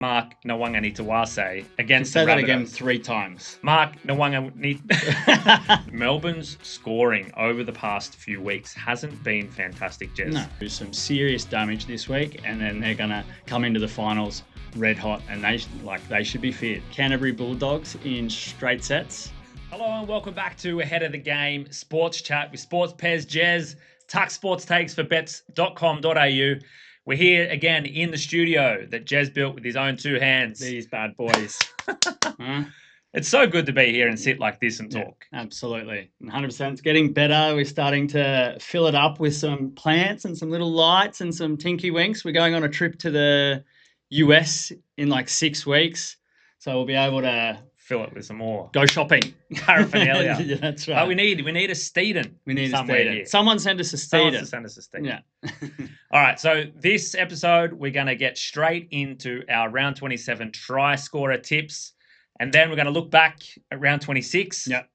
Mark Nawaqanitawase against Say the that Rabbitohs. again 3 times. Mark Nawaqanitawase. Melbourne's scoring over the past few weeks hasn't been fantastic, Jez. No, there's some serious damage this week, and then they're gonna come into the finals red hot, and they should be feared. Canterbury Bulldogs in straight sets. Hello and welcome back to Ahead of the Game Sports Chat with Sports Pez, Jez, Tuck Sports Takes for bets.com.au. We're here again in the studio that Jez built with his own 2 hands. These bad boys. It's so good to be here and sit like this and talk. Yeah, absolutely. 100%. It's getting better. We're starting to fill it up with some plants and some little lights and some tinky winks. We're going on a trip to the US in like 6 weeks. So we'll be able to fill it with some more go shopping paraphernalia. Yeah, that's right. But we need a Steeden. We need somewhere a Steeden. here. Someone send us a Steeden. Send us a Steeden. Yeah. All right. So this episode, we're going to get straight into our round 27 try scorer tips. And then we're going to look back at round 26. Yep.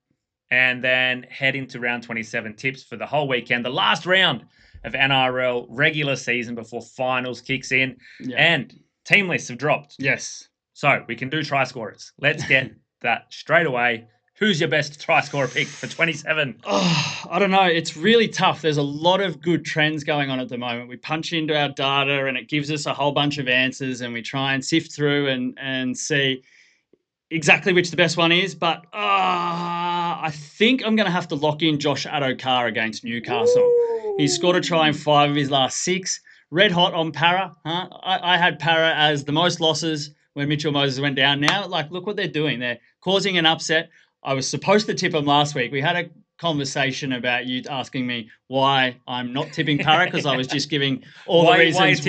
And then head into round 27 tips for the whole weekend. The last round of NRL regular season before finals kicks in. Yep. And team lists have dropped. Yes. So we can do try scorers. Let's get that straight away. Who's your best try scorer pick for 27? Oh, I don't know. It's really tough. There's a lot of good trends going on at the moment. We punch into our data and it gives us a whole bunch of answers, and we try and sift through and see exactly which the best one is. But I think I'm going to have to lock in Josh Addo-Carr against Newcastle. Ooh. He's scored a try in 5 of his last 6. Red hot on Parra. I had Parra as the most losses when Mitchell Moses went down. Now, look what they're doing. They're causing an upset. I was supposed to tip him last week. We had a conversation about you asking me why I'm not tipping Parra, because I was just giving all the reasons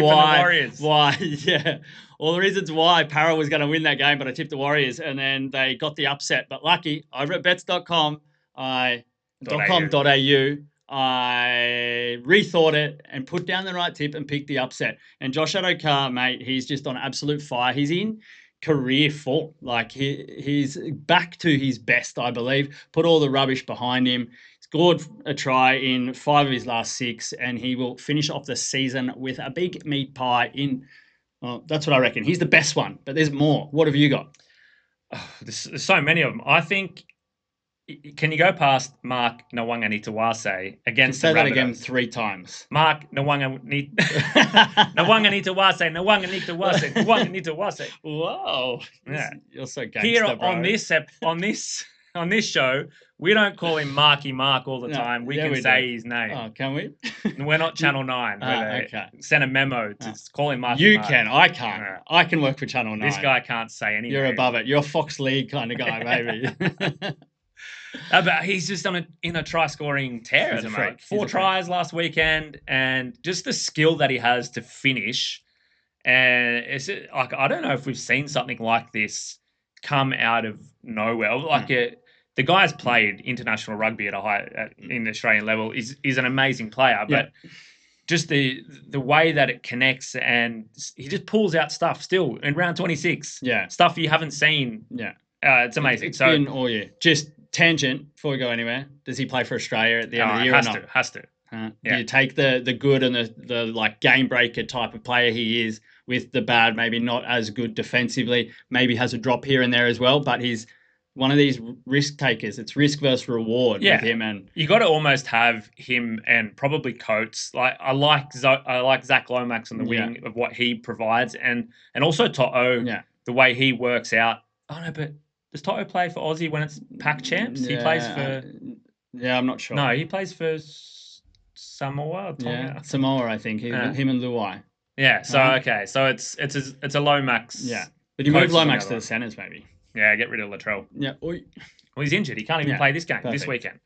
all the reasons why Parra was going to win that game, but I tipped the Warriors and then they got the upset. But lucky, over at bets.com, .com.au, I rethought it and put down the right tip and picked the upset. And Josh Addo-Carr, mate, he's just on absolute fire. He's in career form. Like he's back to his best, I believe. Put all the rubbish behind him. Scored a try in 5 of his last 6, and he will finish off the season with a big meat pie in. Well, that's what I reckon. He's the best one, but there's more. What have you got? Oh, there's so many of them. I think. Can you go past Mark Nawaqanitawase against the Rabbitohs? Say that again 3 times. Mark Nawaqanitawase. Whoa. Yeah. You're so gangster, Here bro. on this show, we don't call him Marky Mark all the time. We can say his name. Oh, can we? We're not Channel 9. Okay. Send a memo to call him Marky You Mark. can. I can't. Yeah. I can work for Channel 9. This guy can't say anything. You're above it. You're a Fox League kind of guy, maybe. But he's just in a try-scoring tear at the moment. 4 tries last weekend, and just the skill that he has to finish. And it's like, I don't know if we've seen something like this come out of nowhere. Like the guy's played international rugby at in the Australian level. Is an amazing player, but just the way that it connects, and he just pulls out stuff still in round 26. Yeah, stuff you haven't seen. Yeah, it's amazing. It's been all year. Just tangent before we go anywhere. Does he play for Australia at the end of the year? Has to. Do you take the good and the like game breaker type of player he is with the bad, maybe not as good defensively, maybe has a drop here and there as well, but he's one of these risk takers. It's risk versus reward with him, and you got to almost have him and probably Coates. Like I like Zach Lomax on the wing of what he provides, and also To'o, the way he works out. Oh no, but does To'o play for Aussie when it's Pac Champs? He plays for. I'm not sure. No, he plays for Samoa. Samoa, I think. Him and Luai. Yeah. So okay, so it's a Lomax. Yeah, but you move Lomax to the centres, maybe. Yeah, get rid of Latrell. Yeah. Well, he's injured. He can't even play this game, this weekend.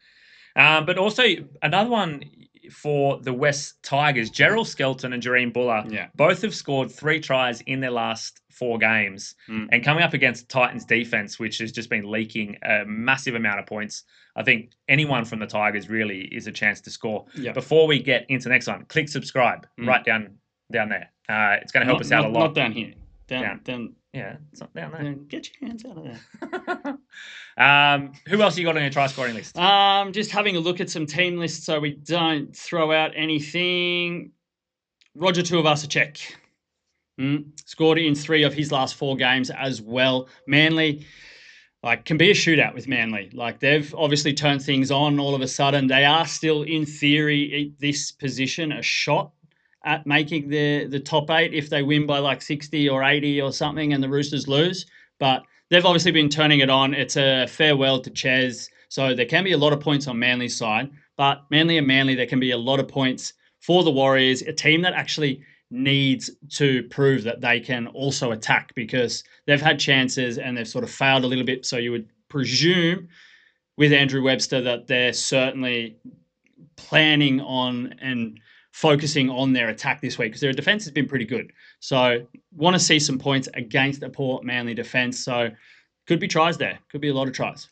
But also, another one for the West Tigers, Gerald Skelton and Jareem Buller, both have scored 3 tries in their last 4 games. And coming up against Titans defense, which has just been leaking a massive amount of points, I think anyone from the Tigers really is a chance to score. Yep. Before we get into the next one, click subscribe right down there. It's going to help us out a lot. Not down here. Down. Yeah, it's not down there. Get your hands out of there. Who else you got on your try scoring list? Just having a look at some team lists so we don't throw out anything. Roger Tuivasa-Sheck. Scored in 3 of his last 4 games as well. Manly, can be a shootout with Manly. They've obviously turned things on all of a sudden. They are still, in theory, at this position, a shot at making the top 8 if they win by 60 or 80 or something and the Roosters lose. But they've obviously been turning it on. It's a farewell to Ches. So there can be a lot of points on Manly's side. But Manly, there can be a lot of points for the Warriors, a team that actually needs to prove that they can also attack, because they've had chances and they've sort of failed a little bit. So you would presume with Andrew Webster that they're certainly planning on and focusing on their attack this week, because their defense has been pretty good. So want to see some points against a poor Manly defense. So could be tries there. Could be a lot of tries.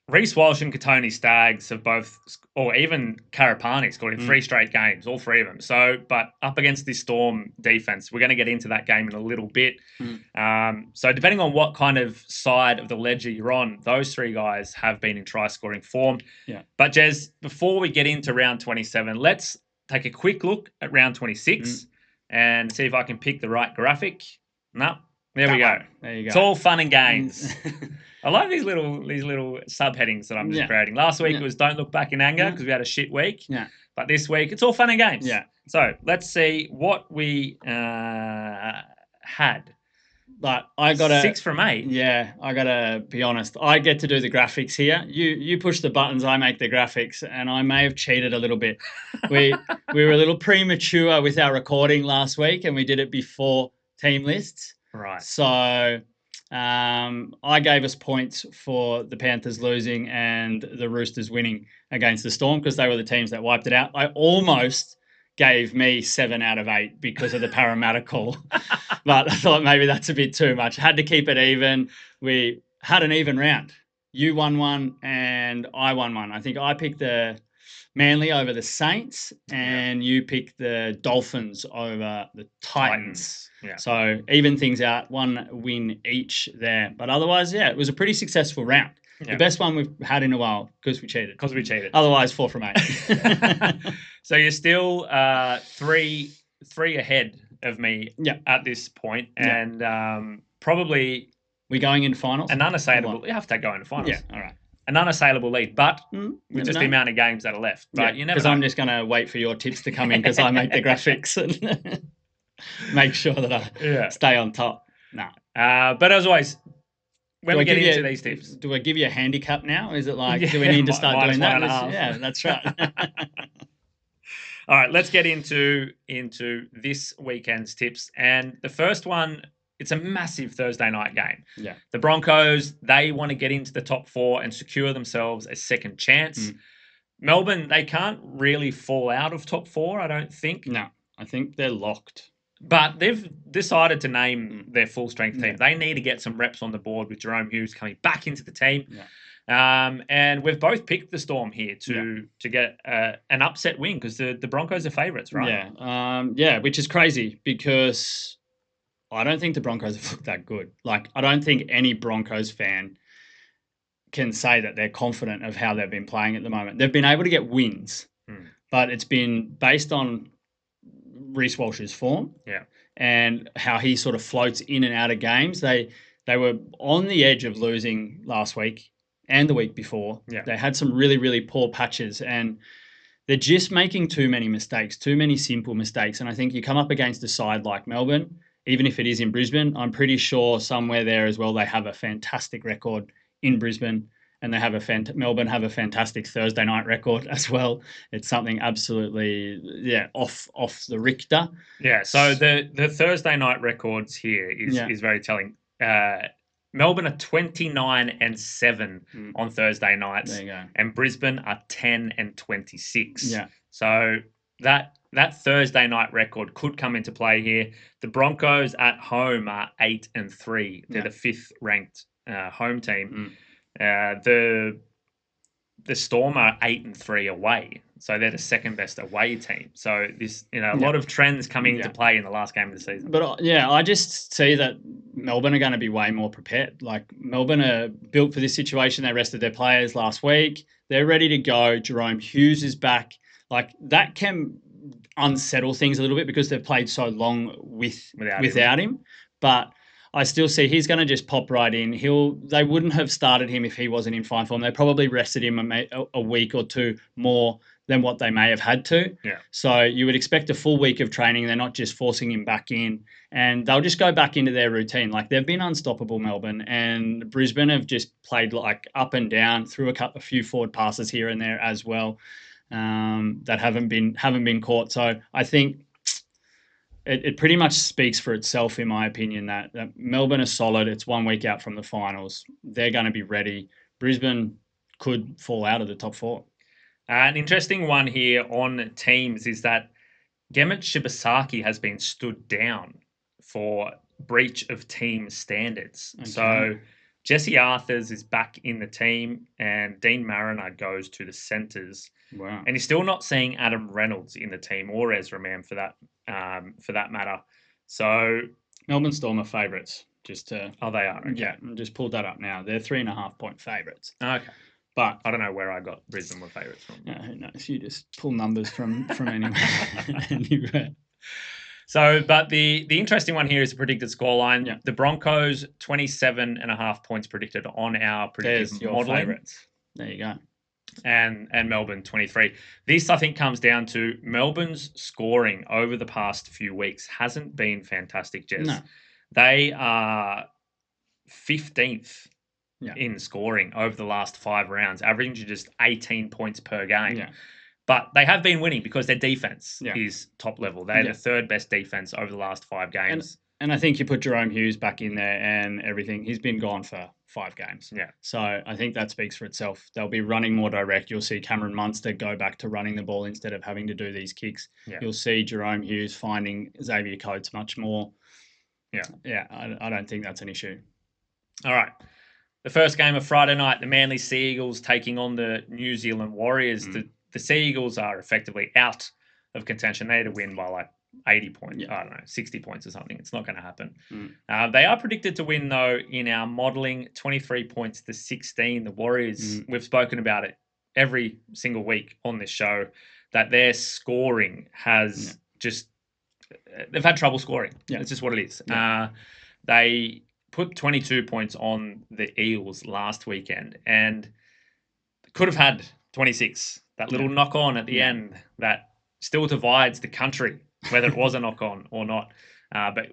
Reece Walsh and Katoni Staggs have both, or even Karapani scored in 3 straight games, all 3 of them. So, but up against this Storm defense, we're going to get into that game in a little bit. So depending on what kind of side of the ledger you're on, those 3 guys have been in try-scoring form. Yeah. But Jez, before we get into round 27, let's take a quick look at round 26 and see if I can pick the right graphic. No, there we go. There you go. It's all fun and games. I like these little subheadings that I'm just creating. Last week it was "Don't look back in anger" because we had a shit week. Yeah. But this week it's all fun and games. Yeah. So let's see what we had. But I got 6 from 8. Yeah, I gotta be honest. I get to do the graphics here. You push the buttons, I make the graphics, and I may have cheated a little bit. We were a little premature with our recording last week, and we did it before team lists. Right. So I gave us points for the Panthers losing and the Roosters winning against the Storm, because they were the teams that wiped it out. I almost gave me 7 out of 8 because of the Parramatta call. But I thought maybe that's a bit too much. Had to keep it even. We had an even round. You won 1 and I won 1. I think I picked the Manly over the Saints and you picked the Dolphins over the Titans. Yeah. So even things out, 1 win each there. But otherwise, it was a pretty successful round. Yeah. The best one we've had in a while because we cheated. Otherwise, 4 from 8. So you're still 3 ahead of me at this point, and probably we're going into finals. An unassailable. You have to go into finals. Yeah, all right. An unassailable lead, but with just the amount of games that are left. But you never. Because I'm just going to wait for your tips to come in because I make the graphics and make sure that I stay on top. No. But as always, when we get into these tips, do I give you a handicap now? Is it do we need to start doing that? Yeah, that's right. All right, let's get into this weekend's tips. And the first one, it's a massive Thursday night game. Yeah. The Broncos, they want to get into the top 4 and secure themselves a second chance. Melbourne, they can't really fall out of top 4, I don't think. No, I think they're locked. But they've decided to name their full-strength team. They need to get some reps on the board with Jerome Hughes coming back into the team. And we've both picked the Storm here to get an upset win because the Broncos are favourites, right? Yeah, which is crazy because I don't think the Broncos have looked that good. I don't think any Broncos fan can say that they're confident of how they've been playing at the moment. They've been able to get wins, but it's been based on Reece Walsh's form and how he sort of floats in and out of games. They were on the edge of losing last week and the week before. They had some really, really poor patches and they're just making too many mistakes, too many simple mistakes. And I think you come up against a side like Melbourne, even if it is in Brisbane, I'm pretty sure somewhere there as well they have a fantastic record in Brisbane and they have Melbourne have a fantastic Thursday night record as well. It's something absolutely off the Richter. Yeah, so the Thursday night records here is very telling. Melbourne are 29-7 on Thursday nights. There you go. And Brisbane are 10-26. Yeah. So that Thursday night record could come into play here. The Broncos at home are 8-3. They're the 5th ranked home team. The Storm are 8-3 away, so they're the 2nd best away team. So this, a lot of trends coming into play in the last game of the season. But I just see that Melbourne are going to be way more prepared. Melbourne are built for this situation. They rested their players last week. They're ready to go. Jerome Hughes is back. That can unsettle things a little bit because they've played so long without him. But I still see he's going to just pop right in. They wouldn't have started him if he wasn't in fine form. They probably rested him a week or two more than what they may have had to. Yeah. So you would expect a full week of training. They're not just forcing him back in, and they'll just go back into their routine. Like, they've been unstoppable, Melbourne, and Brisbane have just played like up and down, through a few forward passes here and there as well, that haven't been caught. So I think it pretty much speaks for itself, in my opinion, that Melbourne are solid. It's 1 week out from the finals. They're going to be ready. Brisbane could fall out of the top 4. An interesting one here on teams is that Gemmet Shibasaki has been stood down for breach of team standards. Okay. So Jesse Arthurs is back in the team, and Dean Mariner goes to the centres. Wow. And he's still not seeing Adam Reynolds in the team, or Ezra Mann for that matter. So Melbourne Storm are favourites. They are. Okay. Yeah, just pulled that up now. They're 3.5 point favourites. Okay. But I don't know where I got Brisbane were favourites from. Yeah, who knows? You just pull numbers from anywhere. So, but the interesting one here is the predicted scoreline. Yeah. The Broncos, 27.5 points predicted on our predictive modelling. Favourites. There you go. And Melbourne, 23. This, I think, comes down to Melbourne's scoring over the past few weeks hasn't been fantastic, Jez. No. They are 15th yeah. in scoring over the last 5 rounds, averaging just 18 points per game. Yeah. But they have been winning because their defense yeah. is top level. They're the third best defense over the last 5 games. And I think you put Jerome Hughes back in there and everything. He's been gone for 5 games. Yeah. So I think that speaks for itself. They'll be running more direct. You'll see Cameron Munster go back to running the ball instead of having to do these kicks. Yeah. You'll see Jerome Hughes finding Xavier Coates much more. Yeah. Yeah, I don't think that's an issue. All right. The first game of Friday night, the Manly Sea Eagles taking on the New Zealand Warriors. The Sea Eagles are effectively out of contention. They had to win by like 80 points. Yeah. I don't know, 60 points or something. It's not going to happen. Mm. They are predicted to win, though, in our modelling, 23 points to 16. The Warriors, we've spoken about it every single week on this show, that their scoring has just... They've had trouble scoring. Yeah. It's just what it is. Yeah. They put 22 points on the Eels last weekend and could have had 26. That little knock-on at the end that still divides the country, whether it was a knock-on or not. But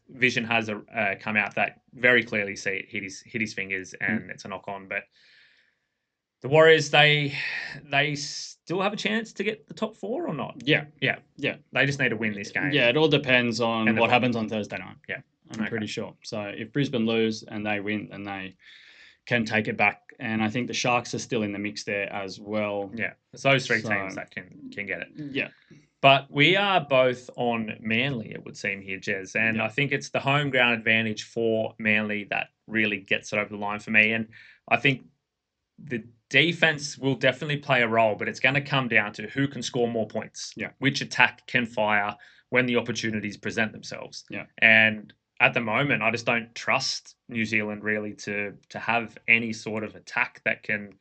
Vision has come out that very clearly see it hit his fingers and it's a knock-on. But the Warriors, they still have a chance to get the top 4 or not? Yeah. They just need to win this game. Yeah, it all depends on what happens on Thursday night. Yeah. I'm pretty sure. So if Brisbane lose and they win, then they can take it back. And I think the Sharks are still in the mix there as well. Yeah, it's those 3 teams that can get it. Yeah. But we are both on Manly, it would seem here, Jez. And I think it's the home ground advantage for Manly that really gets it over the line for me. And I think the defense will definitely play a role, but it's going to come down to who can score more points. Yeah. Which attack can fire when the opportunities present themselves. Yeah. And at the moment, I just don't trust New Zealand really to have any sort of attack that can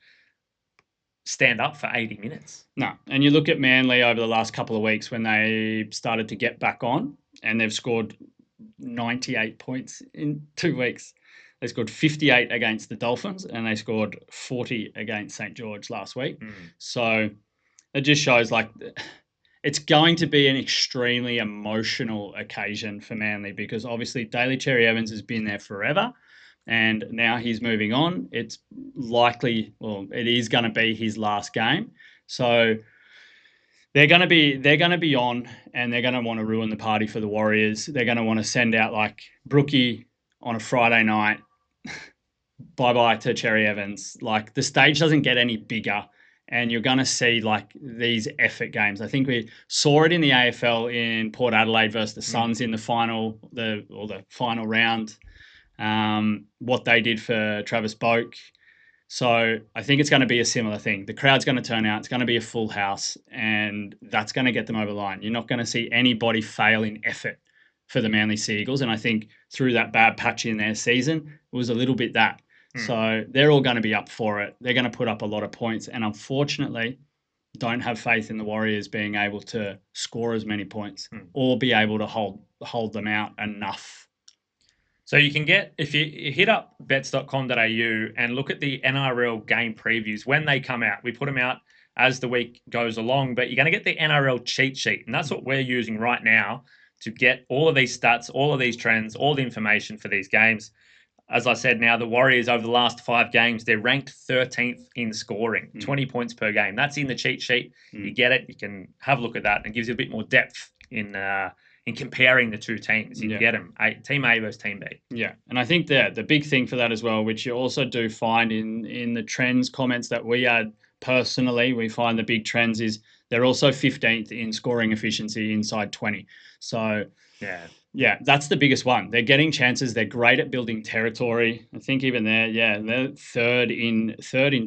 stand up for 80 minutes. No. And you look at Manly over the last couple of weeks when they started to get back on and they've scored 98 points in 2 weeks. They scored 58 against the Dolphins and they scored 40 against St. George last week. So it just shows like... It's going to be an extremely emotional occasion for Manly because obviously Daly Cherry Evans has been there forever and now he's moving on. It's likely, it is going to be his last game. So they're going to be on and they're going to want to ruin the party for the Warriors. They're going to want to send out like Brookie on a Friday night. Bye-bye to Cherry Evans. Like the stage doesn't get any bigger. And you're going to see like these effort games. I think we saw it in the AFL in Port Adelaide versus the Suns in the final round. What they did for Travis Boak. So I think it's going to be a similar thing. The crowd's going to turn out. It's going to be a full house, and that's going to get them over the line. You're not going to see anybody fail in effort for the Manly Sea Eagles. And I think through that bad patch in their season, it was a little bit that. So they're all going to be up for it. They're going to put up a lot of points. And unfortunately, don't have faith in the Warriors being able to score as many points or be able to hold them out enough. So you can get, if you hit up bets.com.au and look at the NRL game previews when they come out. We put them out as the week goes along, but you're going to get the NRL cheat sheet. And that's what we're using right now to get all of these stats, all of these trends, all the information for these games. As I said, now the Warriors over the last 5 games, they're ranked 13th in scoring, 20 points per game. That's in the cheat sheet. You get it. You can have a look at that, and it gives you a bit more depth in comparing the two teams. You can get them, Team A versus Team B. Yeah, and I think the big thing for that as well, which you also do find in the trends comments that we add personally, we find the big trends is they're also 15th in scoring efficiency inside 20. So yeah, that's the biggest one. They're getting chances. They're great at building territory. I think even there, they're third in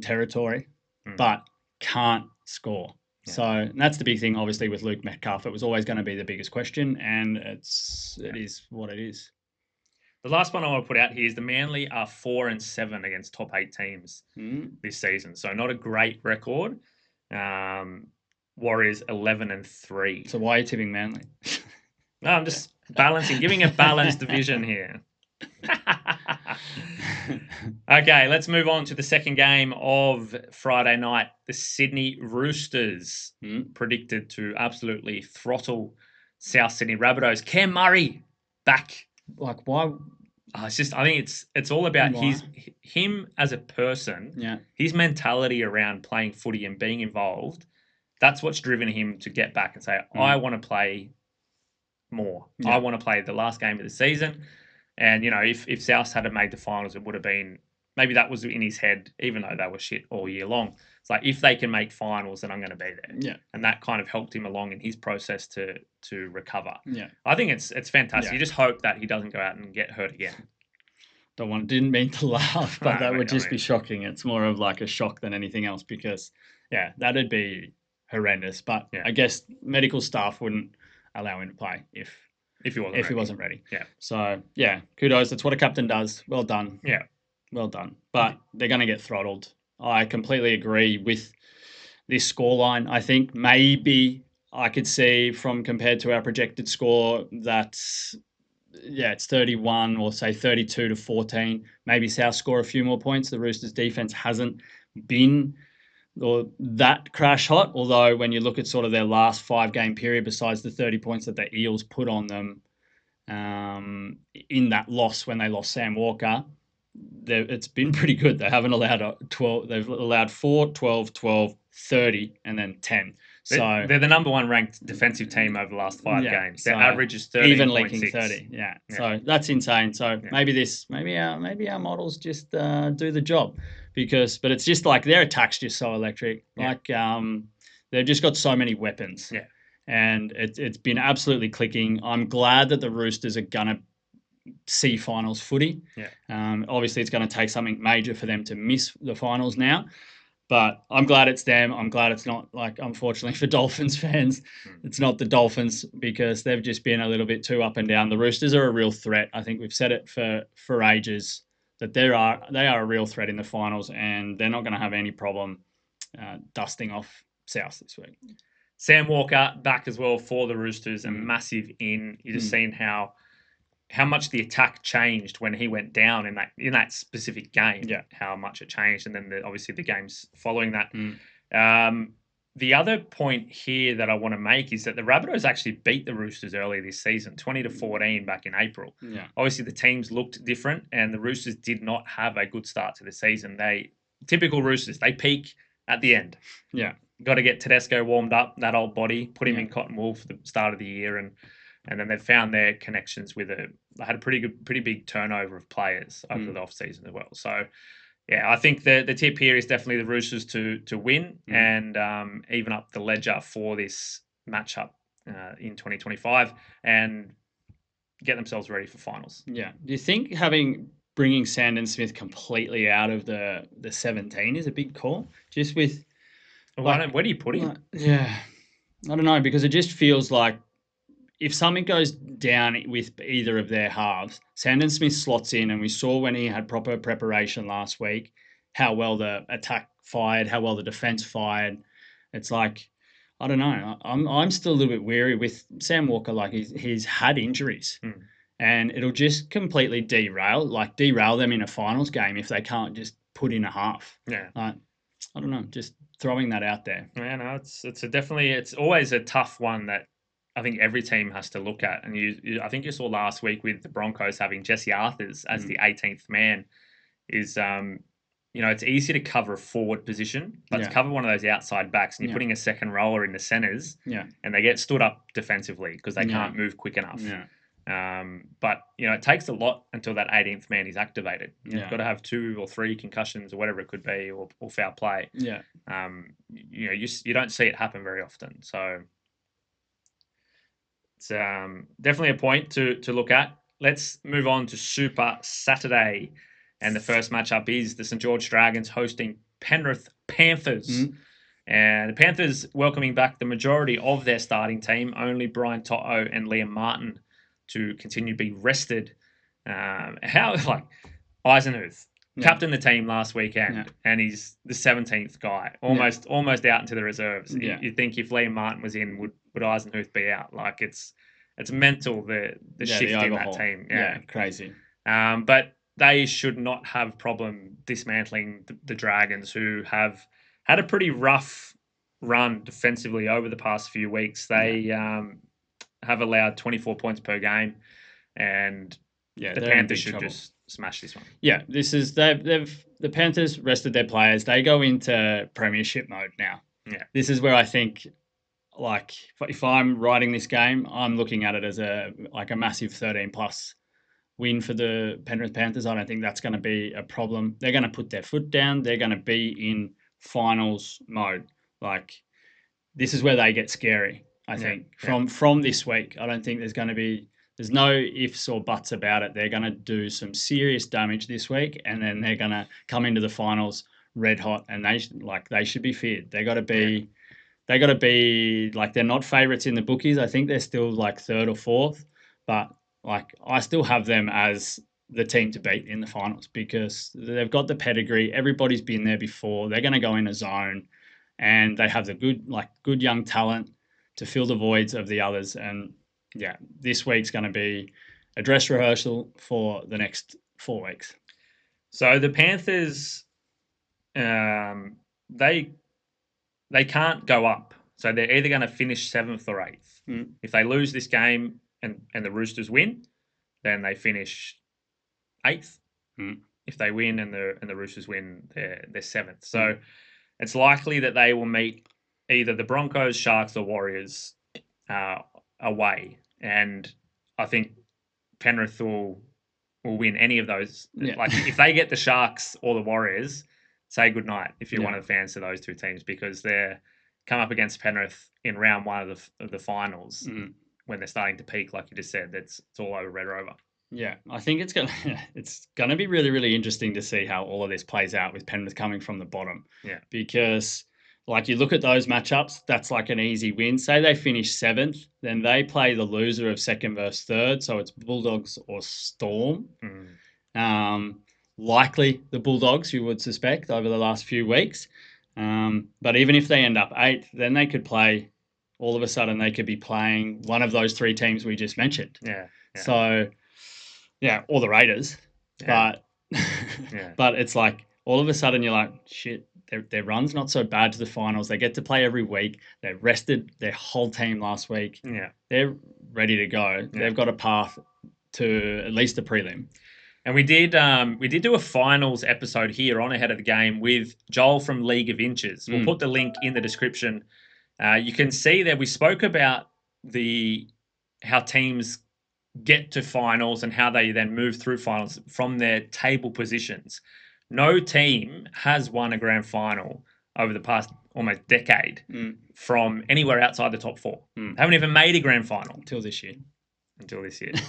territory, but can't score. Yeah. So that's the big thing, obviously, with Luke Metcalf. It was always going to be the biggest question, and it is what it is. The last one I want to put out here is the Manly are 4-7 against top 8 teams this season. So not a great record. Warriors 11-3. So why are you tipping Manly? No, I'm just balancing, giving a balanced division here. Okay, let's move on to the second game of Friday night. The Sydney Roosters predicted to absolutely throttle South Sydney Rabbitohs. Cam Murray back. Like, why? I think it's all about him as a person. His mentality around playing footy and being involved. That's what's driven him to get back and say, I want to play more. I want to play the last game of the season. And, if South had made the finals, it would have been, maybe that was in his head, even though they were shit all year long. It's like, if they can make finals, then I'm going to be there. Yeah. And that kind of helped him along in his process to recover. Yeah. I think it's fantastic. You just hope that he doesn't go out and get hurt again. Didn't mean to laugh, but that would just be shocking. It's more of like a shock than anything else because, that'd be horrendous. But I guess medical staff wouldn't allow him to play if he wasn't ready. Yeah. So, kudos. That's what a captain does. Well done. Yeah. Well done. But they're going to get throttled. I completely agree with this scoreline. I think maybe I could see from compared to our projected score that, it's 31 or say 32-14. Maybe South score a few more points. The Roosters defense hasn't been that crash hot, although when you look at sort of their last 5-game period, besides the 30 points that the Eels put on them in that loss when they lost Sam Walker, it's been pretty good. They haven't allowed 12. They've allowed 4, 12, 12, 30, and then 10. So they're the number 1 ranked defensive team over the last 5 games. Their average is 30, even leaking 30. Yeah. So that's insane. So maybe our models just do the job but it's just like their attack's just so electric. Like they've just got so many weapons. Yeah. And it's been absolutely clicking. I'm glad that the Roosters are gonna see finals footy. Yeah. Obviously, it's going to take something major for them to miss the finals now. But I'm glad it's them. I'm glad it's not, like, unfortunately for Dolphins fans, it's not the Dolphins because they've just been a little bit too up and down. The Roosters are a real threat. I think we've said it for ages that they are a real threat in the finals, and they're not going to have any problem dusting off South this week. Sam Walker back as well for the Roosters, a massive in. You've just seen how much the attack changed when he went down in that specific game. Yeah. How much it changed, and then obviously the games following that. The other point here that I want to make is that the Rabbitohs actually beat the Roosters earlier this season, 20-14 back in April. Yeah. Obviously the teams looked different, and the Roosters did not have a good start to the season. Typical Roosters, they peak at the end. Yeah. Got to get Tedesco warmed up, that old body, put him in cotton wool for the start of the year, and then they've found their connections they had a pretty big turnover of players over the off season as well. So, I think the tip here is definitely the Roosters to win and even up the ledger for this matchup in 2025 and get themselves ready for finals. Yeah. Do you think bringing Sandon Smith completely out of the 17 is a big call? Just with where do you put him? I don't know, because it just feels like if something goes down with either of their halves, Sandon Smith slots in, and we saw when he had proper preparation last week how well the attack fired, how well the defense fired. it's like, I don't know. I'm still a little bit weary with Sam Walker. Like he's had injuries, and it'll just completely derail them in a finals game if they can't just put in a half. Yeah. I don't know. Just throwing that out there. Yeah, no, it's always a tough one that I think every team has to look at. And I think you saw last week with the Broncos having Jesse Arthurs as the 18th man is, it's easy to cover a forward position, but to cover one of those outside backs and you're putting a second roller in the centres and they get stood up defensively because they can't move quick enough. Yeah. But, it takes a lot until that 18th man is activated. You've got to have 2 or 3 concussions or whatever it could be or foul play. Yeah. You don't see it happen very often. So it's definitely a point to look at. Let's move on to Super Saturday. And the first matchup is the St. George Dragons hosting Penrith Panthers. And the Panthers welcoming back the majority of their starting team, only Brian To'o and Liam Martin to continue to be rested. Eisenhuth captained the team last weekend, and he's the 17th guy, almost out into the reserves. Yeah. You think if Liam Martin was in, would Eisenhuth be out? Like it's mental the shift in that team. Yeah, crazy. But they should not have problem dismantling the Dragons, who have had a pretty rough run defensively over the past few weeks. They have allowed 24 points per game, and the Panthers should just smash this one. Yeah, this is the Panthers rested their players. They go into premiership mode now. Yeah, this is where I think, like, if I'm writing this game, I'm looking at it as a massive 13+ win for the Penrith Panthers. I don't think that's going to be a problem. They're going to put their foot down. They're going to be in finals mode. Like, this is where they get scary, I think, from this week. I don't think there's no ifs or buts about it. They're going to do some serious damage this week, and then they're going to come into the finals red hot, and they should be feared. They got to be like, they're not favourites in the bookies. I think they're still like 3rd or 4th, but like, I still have them as the team to beat in the finals because they've got the pedigree. Everybody's been there before. They're going to go in a zone, and they have the good young talent to fill the voids of the others. And yeah, this week's going to be a dress rehearsal for the next 4 weeks. So the Panthers, they can't go up. So they're either going to finish 7th or 8th. If they lose this game and the Roosters win, then they finish 8th. If they win and the Roosters win, they're 7th. So it's likely that they will meet either the Broncos, Sharks, or Warriors away. And I think Penrith will win any of those. Yeah. Like, if they get the Sharks or the Warriors, say goodnight if you're one of the fans of those two teams, because they're come up against Penrith in round 1 of the finals when they're starting to peak, like you just said. It's all over Red Rover. Yeah, I think it's gonna be really, really interesting to see how all of this plays out with Penrith coming from the bottom. Yeah, because like, you look at those matchups, that's like an easy win. Say they finish 7th, then they play the loser of 2nd versus 3rd, so it's Bulldogs or Storm. Likely the Bulldogs, you would suspect, over the last few weeks. But even if they end up 8th, then they could play. All of a sudden, they could be playing one of those 3 teams we just mentioned. Yeah. So, or the Raiders. Yeah. But it's like, all of a sudden you're like, shit, their run's not so bad to the finals. They get to play every week. They rested their whole team last week. Yeah. They're ready to go. Yeah. They've got a path to at least a prelim. And we did do a finals episode here on Ahead of the Game with Joel from League of Inches. We'll put the link in the description. You can see that we spoke about how teams get to finals and how they then move through finals from their table positions. No team has won a grand final over the past almost decade from anywhere outside the top 4. They haven't even made a grand final. Until this year,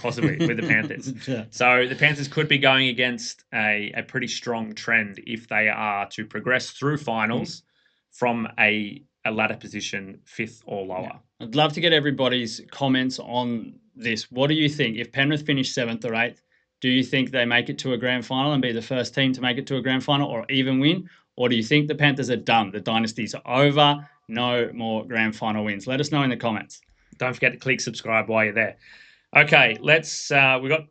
possibly, with the Panthers. Yeah. So the Panthers could be going against a pretty strong trend if they are to progress through finals from a ladder position 5th or lower. Yeah. I'd love to get everybody's comments on this. What do you think? If Penrith finish 7th or 8th, do you think they make it to a grand final and be the first team to make it to a grand final or even win? Or do you think the Panthers are done? The dynasty's over. no more grand final wins. Let us know in the comments. Don't forget to click subscribe while you're there. Okay, let's. We got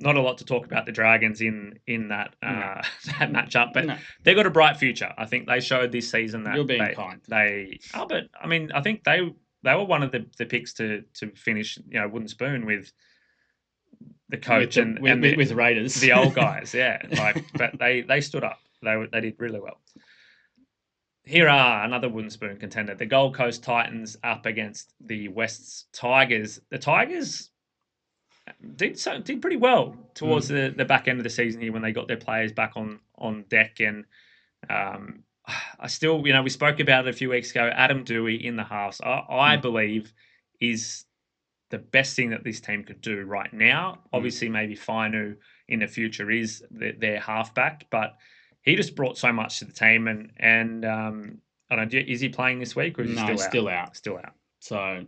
not a lot to talk about the Dragons in that that matchup, but they've got a bright future. I think they showed this season that you're being kind. But I mean, I think they were one of the picks to finish, wooden spoon with the coach with Raiders, the old guys, yeah. But they stood up. They did really well. Here are another wooden spoon contender: the Gold Coast Titans up against the Wests Tigers. The Tigers did pretty well towards the back end of the season here when they got their players back on deck, and I still, we spoke about it a few weeks ago. Adam Doueihi in the halves, I believe, is the best thing that this team could do right now. Obviously, maybe Fainu in the future is their halfback, but he just brought so much to the team. And I don't know, is he playing this week or is he still out? Still out. So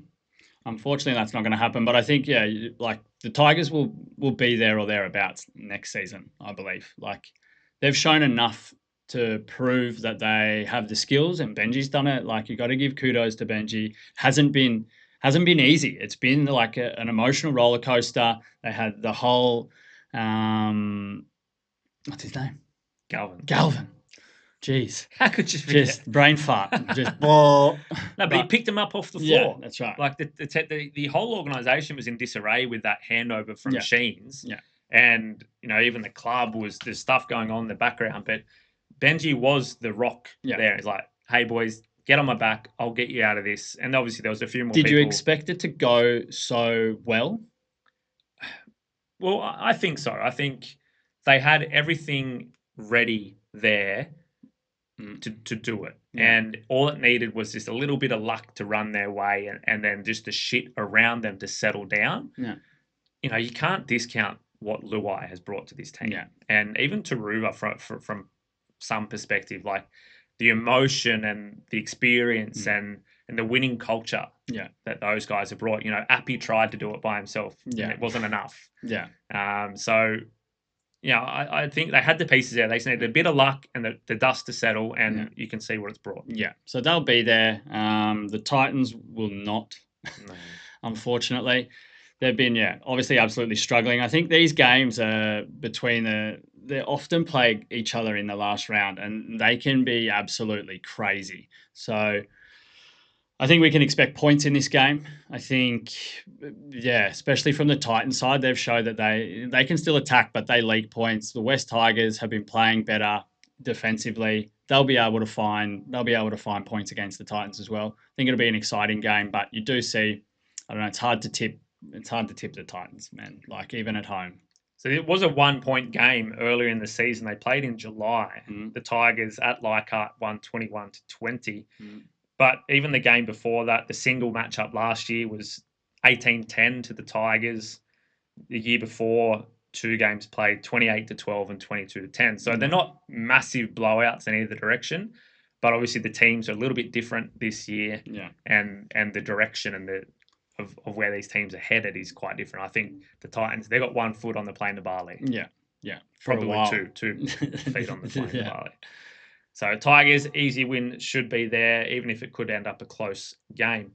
unfortunately, that's not going to happen. But I think, like the Tigers will be there or thereabouts next season, I believe. Like they've shown enough to prove that they have the skills, and Benji's done it. Like you got to give kudos to Benji. Hasn't been easy. It's been like an emotional roller coaster. They had the whole, what's his name? Galvin. Jeez. How could you forget? Just brain fart. No, but he picked him up off the floor. Yeah, that's right. Like the whole organisation was in disarray with that handover from Sheens. Yeah. And, even the club there's stuff going on in the background. But Benji was the rock there. He's like, hey, boys, get on my back. I'll get you out of this. And obviously there was a few more people. Did you expect it to go so well? Well, I think so. I think they had everything ready there to do it. Yeah. And all it needed was just a little bit of luck to run their way and then just the shit around them to settle down. Yeah. You can't discount what Luai has brought to this team. Yeah. And even Tuivasa from some perspective, like the emotion and the experience and the winning culture that those guys have brought. Appy tried to do it by himself and it wasn't enough. Yeah. So I think they had the pieces there. They just needed a bit of luck and the dust to settle, and you can see what it's brought. Yeah, so they'll be there. The Titans will not, unfortunately. They've been, obviously absolutely struggling. I think these games are they often play each other in the last round, and they can be absolutely crazy. So I think we can expect points in this game. I think, especially from the Titans side, they've shown that they can still attack, but they leak points. The West Tigers have been playing better defensively. They'll be able to find points against the Titans as well. I think it'll be an exciting game, but you do see, I don't know, it's hard to tip the Titans, man. Like even at home. So it was a 1-point game earlier in the season. They played in July. The Tigers at Leichhardt won 21-20. But even the game before that, the single matchup last year was 18-10 to the Tigers. The year before, 2 games played 28-12 and 22-10. So they're not massive blowouts in either direction, but obviously the teams are a little bit different this year. Yeah. And the direction and of where these teams are headed is quite different. I think the Titans, they've got 1 foot on the plane to Bali. Yeah. Yeah. Probably 2 feet on the plane to Bali. So Tigers, easy win should be there, even if it could end up a close game.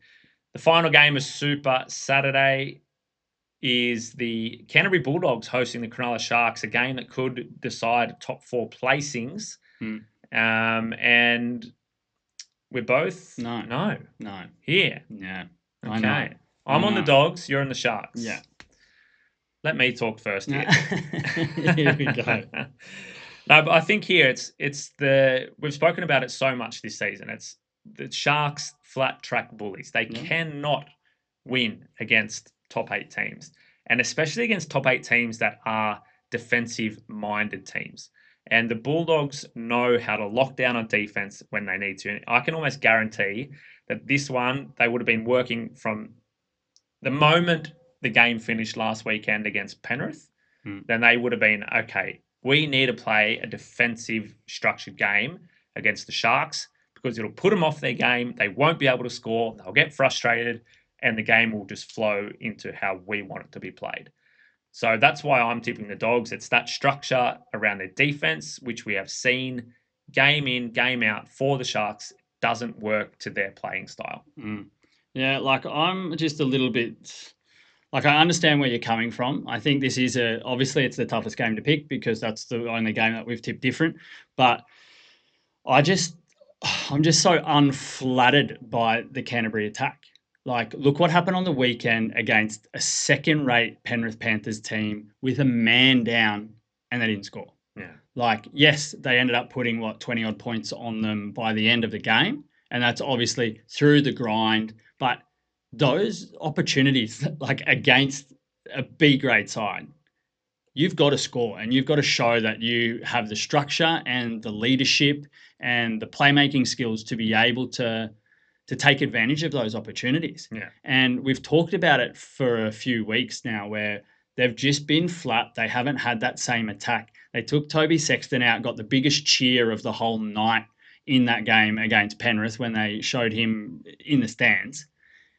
The final game of Super Saturday is the Canterbury Bulldogs hosting the Cronulla Sharks, a game that could decide top 4 placings. And we're both... No. Here. Yeah. Okay. I'm on the Dogs, you're on the Sharks. Yeah. Let me talk first here. Here we go. No, but I think here we've spoken about it so much this season. It's the Sharks flat track bullies. They cannot win against top 8 teams, and especially against top 8 teams that are defensive minded teams. And the Bulldogs know how to lock down on defense when they need to. And I can almost guarantee that this one, they would have been working from the moment the game finished last weekend against Penrith, then they would have been, okay, we need to play a defensive structured game against the Sharks because it'll put them off their game. They won't be able to score. They'll get frustrated and the game will just flow into how we want it to be played. So that's why I'm tipping the Dogs. It's that structure around their defense, which we have seen game in, game out for the Sharks doesn't work to their playing style. Yeah, like I'm just a little bit like I understand where you're coming from. I think this is obviously it's the toughest game to pick because that's the only game that we've tipped different. But I'm just so unflattered by the Canterbury attack. Like, look what happened on the weekend against a second-rate Penrith Panthers team with a man down, and they didn't score. Yeah. Like, yes, they ended up putting 20-odd points on them by the end of the game, and that's obviously through the grind. But those opportunities, like against a B-grade side, you've got to score and you've got to show that you have the structure and the leadership and the playmaking skills to be able to take advantage of those opportunities. Yeah. And we've talked about it for a few weeks now where they've just been flat. They haven't had that same attack. They took Toby Sexton out, got the biggest cheer of the whole night in that game against Penrith when they showed him in the stands,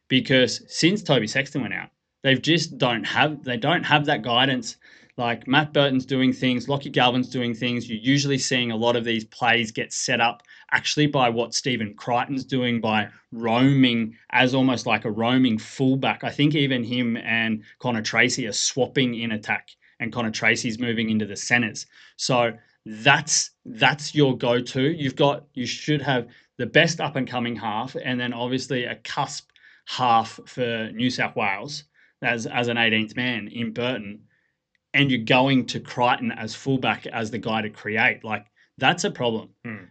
because since Toby Sexton went out, they don't have that guidance. Like Matt Burton's doing things, Lockie Galvin's doing things. You're usually seeing a lot of these plays get set up actually by what Stephen Crichton's doing by roaming as almost like a roaming fullback. I think even him and Connor Tracy are swapping in attack, and Connor Tracy's moving into the centres. So that's your go-to. You should have the best up-and-coming half, and then obviously a cusp half for New South Wales as an 18th man in Burton. And you're going to Crichton as fullback as the guy to create. Like, that's a problem.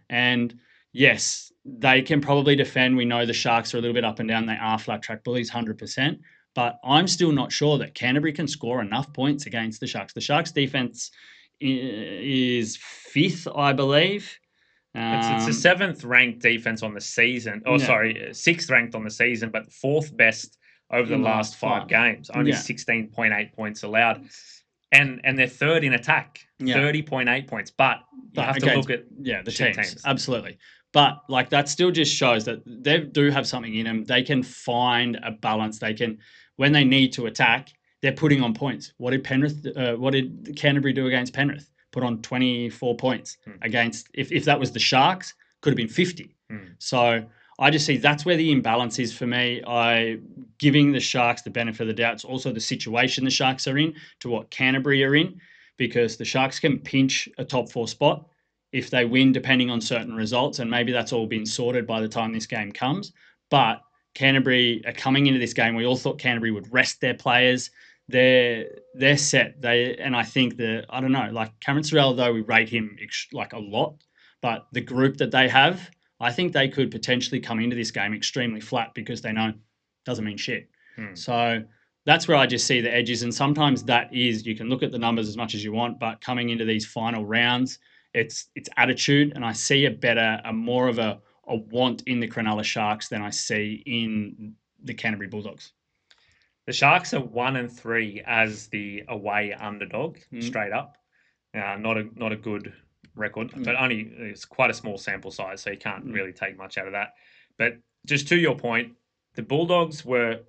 And yes, they can probably defend. We know the Sharks are a little bit up and down. They are flat track bullies, 100%. But I'm still not sure that Canterbury can score enough points against the Sharks. The Sharks' defense is 5th, I believe. It's the 7th ranked defense on the season. Oh, sorry, 6th ranked on the season, but 4th best over the last 5 games. Only 16.8 points allowed. And they're 3rd in attack, 30.8 points. But you have to look at the teams. Absolutely. But like that still just shows that they do have something in them. They can find a balance. They can, when they need to attack, they're putting on points. What did Canterbury do against Penrith? Put on 24 points against. If that was the Sharks, could have been 50. So I just see that's where the imbalance is for me. Giving the Sharks the benefit of the doubt. It's also the situation the Sharks are in to what Canterbury are in, because the Sharks can pinch a top 4 spot if they win, depending on certain results, and maybe that's all been sorted by the time this game comes. But Canterbury are coming into this game. We all thought Canterbury would rest their players. They're set. And I think I don't know, like Cameron Sorrell, though we rate him like a lot, but the group that they have, I think they could potentially come into this game extremely flat because they know it doesn't mean shit. So that's where I just see the edges. And sometimes you can look at the numbers as much as you want, but coming into these final rounds, it's attitude. And I see more of a want in the Cronulla Sharks than I see in the Canterbury Bulldogs. The Sharks are 1-3 as the away underdog, straight up. Not a good record, but it's quite a small sample size, so you can't really take much out of that. But just to your point, the Bulldogs were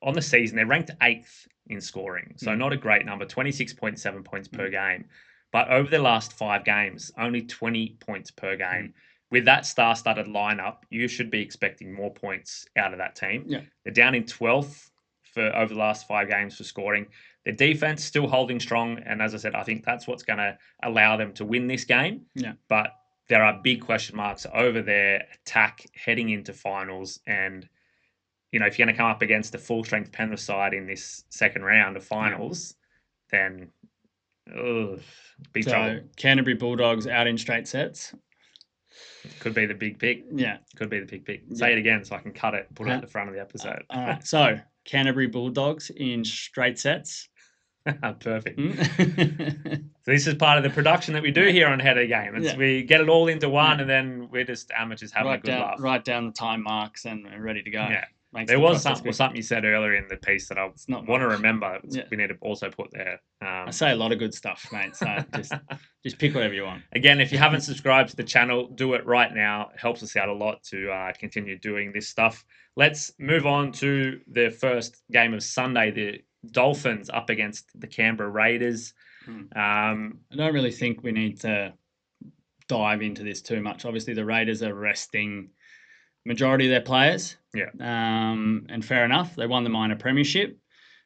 on the season, they're ranked 8th in scoring, so not a great number, 26.7 points per game. But over the last 5 games, only 20 points per game. With that star-studded lineup, you should be expecting more points out of that team. They're down in 12th for over the last 5 games for scoring. Their defense still holding strong, and as I said, I think that's what's going to allow them to win this game. But there are big question marks over their attack heading into finals, and if you're going to come up against a full-strength Penrith side in this second round of finals, then big trouble. Canterbury Bulldogs out in straight sets. Could be the big pick. Could be the big pick. Say it again so I can cut it, put it at the front of the episode. All right. So, Canterbury Bulldogs in straight sets. Perfect. So this is part of the production that we do here on Head of Game. We get it all into one, and then we're just amateurs having a good laugh. Write down the time marks and ready to go. There was something you said earlier in the piece that I want to remember. We need to also put there. I say a lot of good stuff, mate. So just pick whatever you want. Again, if you haven't subscribed to the channel, do it right now. It helps us out a lot to continue doing this stuff. Let's move on to the first game of Sunday. The Dolphins up against the Canberra Raiders. I don't really think we need to dive into this too much. Obviously, the Raiders are resting majority of their players. Yeah. And fair enough, they won the minor premiership,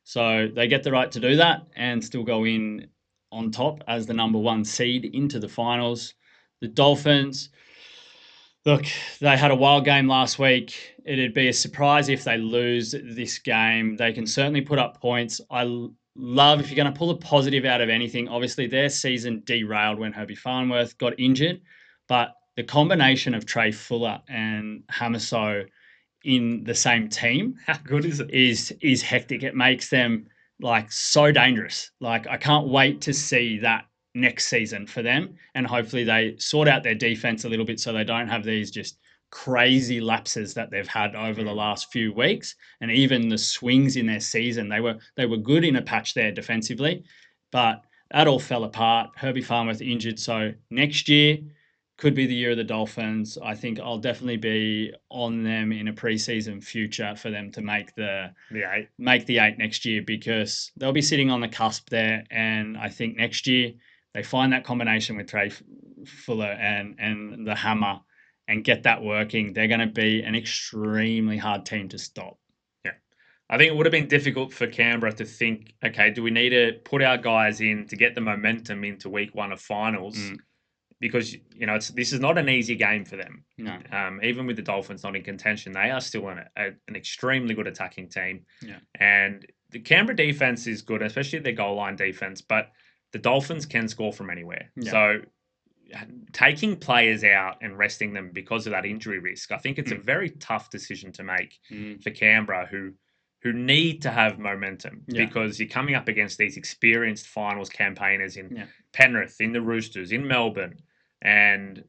so they get the right to do that and still go in on top as the number 1 seed into the finals. The Dolphins, look, they had a wild game last week. It'd be a surprise if they lose this game. They can certainly put up points. I love, if you're going to pull a positive out of anything, obviously their season derailed when Herbie Farnworth got injured, but the combination of Trey Fuller and Hamiso in the same team, how good is it? Is hectic. It makes them like so dangerous. Like, I can't wait to see that next season for them, and hopefully they sort out their defense a little bit so they don't have these just crazy lapses that they've had over the last few weeks, and even the swings in their season. They were good in a patch there defensively, but that all fell apart. Herbie Farnworth injured, so next year could be the year of the Dolphins. I think I'll definitely be on them in a preseason future for them to make the 8 next year, because they'll be sitting on the cusp there. And I think next year they find that combination with Trey Fuller and the hammer and get that working. They're going to be an extremely hard team to stop. Yeah. I think it would have been difficult for Canberra to think, okay, do we need to put our guys in to get the momentum into week 1 of finals? Because, this is not an easy game for them. No. Even with the Dolphins not in contention, they are still an extremely good attacking team. Yeah. And the Canberra defense is good, especially their goal line defense, but the Dolphins can score from anywhere. Yeah. So taking players out and resting them because of that injury risk, I think it's a very tough decision to make for Canberra, who need to have momentum, because you're coming up against these experienced finals campaigners in Penrith, in the Roosters, in Melbourne. And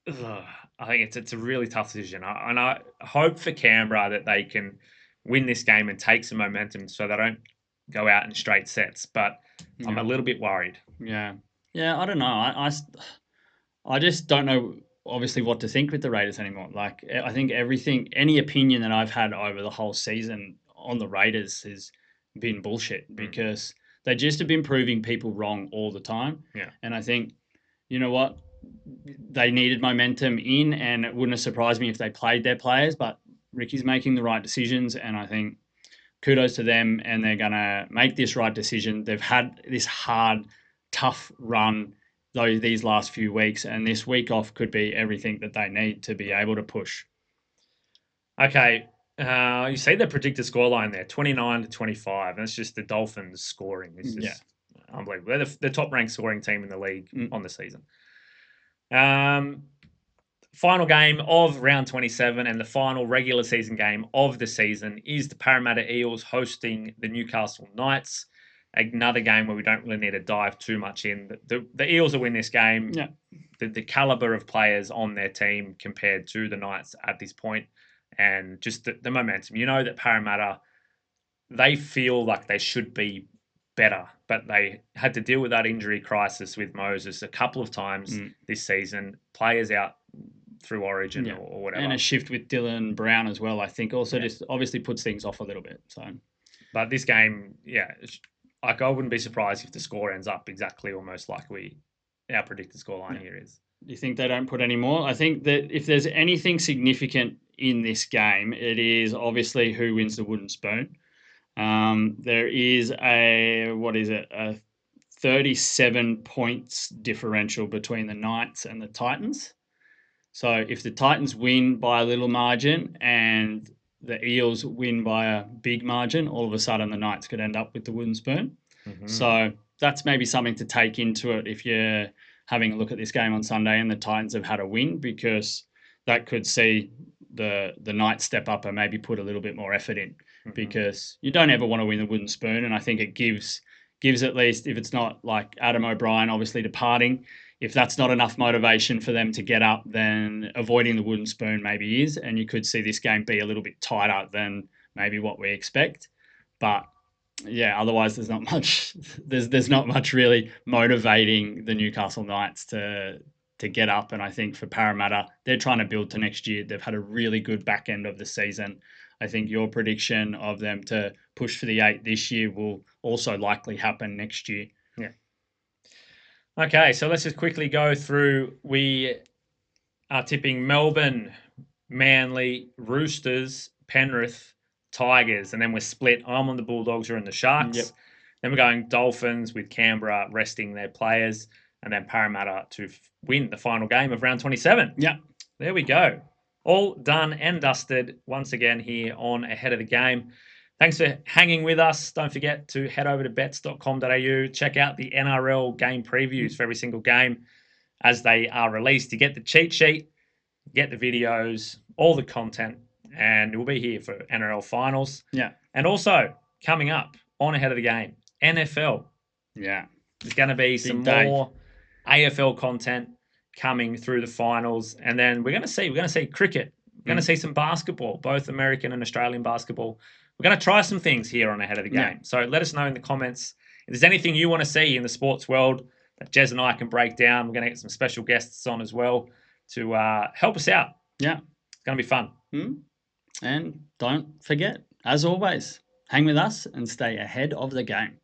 I think it's a really tough decision. And I hope for Canberra that they can win this game and take some momentum so they don't go out in straight sets. But I'm a little bit worried. Yeah. Yeah, I don't know. I just don't know, obviously, what to think with the Raiders anymore. Like, I think any opinion that I've had over the whole season on the Raiders has been bullshit, because they just have been proving people wrong all the time. Yeah. And I think, you know what? They needed momentum in, and it wouldn't have surprised me if they played their players, but Ricky's making the right decisions, and I think kudos to them, and they're going to make this right decision. They've had this hard, tough run these last few weeks, and this week off could be everything that they need to be able to push. Okay. You see the predicted scoreline there, 29-25. That's just the Dolphins scoring. It's just unbelievable. They're the top-ranked scoring team in the league on the season. Final game of round 27 and the final regular season game of the season is the Parramatta Eels hosting the Newcastle Knights. Another game where we don't really need to dive too much in. The Eels will win this game. Yeah. The caliber of players on their team compared to the Knights at this point, and just the momentum. You know that Parramatta, they feel like they should be better, but they had to deal with that injury crisis with Moses a couple of times this season. Players out through Origin or whatever. And a shift with Dylan Brown as well, I think, also just obviously puts things off a little bit. So, but this game, like, I wouldn't be surprised if the score ends up exactly almost like our predicted scoreline here is. Do you think they don't put any more? I think that if there's anything significant in this game, it is obviously who wins the wooden spoon. There is a 37 points differential between the Knights and the Titans. So if the Titans win by a little margin and the Eels win by a big margin, all of a sudden the Knights could end up with the wooden spoon. Mm-hmm. So that's maybe something to take into it if you're having a look at this game on Sunday and the Titans have had a win, because that could see the Knights step up and maybe put a little bit more effort in, because you don't ever want to win the wooden spoon. And I think it gives at least, if it's not like Adam O'Brien obviously departing, if that's not enough motivation for them to get up, then avoiding the wooden spoon maybe is, and you could see this game be a little bit tighter than maybe what we expect. But yeah, otherwise there's not much. There's not much really motivating the Newcastle Knights to get up. And I think for Parramatta, they're trying to build to next year. They've had a really good back end of the season. I think your prediction of them to push for the 8 this year will also likely happen next year. Yeah. Okay, so let's just quickly go through. We are tipping Melbourne Manly, Roosters, Penrith, Tigers, and then we're split. I'm on the Bulldogs, you're in the Sharks. Yep. Then we're going Dolphins with Canberra resting their players, and then Parramatta to win the final game of round 27. Yeah. There we go. All done and dusted once again here on Ahead of the Game. Thanks for hanging with us. Don't forget to head over to bets.com.au. Check out the NRL game previews for every single game as they are released. You get the cheat sheet, get the videos, all the content, and we'll be here for NRL finals. Yeah. And also, coming up on Ahead of the Game, NFL. Yeah. There's going to be some more AFL content coming through the finals. And then we're going to see cricket. We're going to see some basketball, both American and Australian basketball. We're going to try some things here on Ahead of the Game. Yeah. So let us know in the comments if there's anything you want to see in the sports world that Jez and I can break down. We're going to get some special guests on as well to help us out. Yeah. It's going to be fun. And don't forget, as always, hang with us and stay ahead of the game.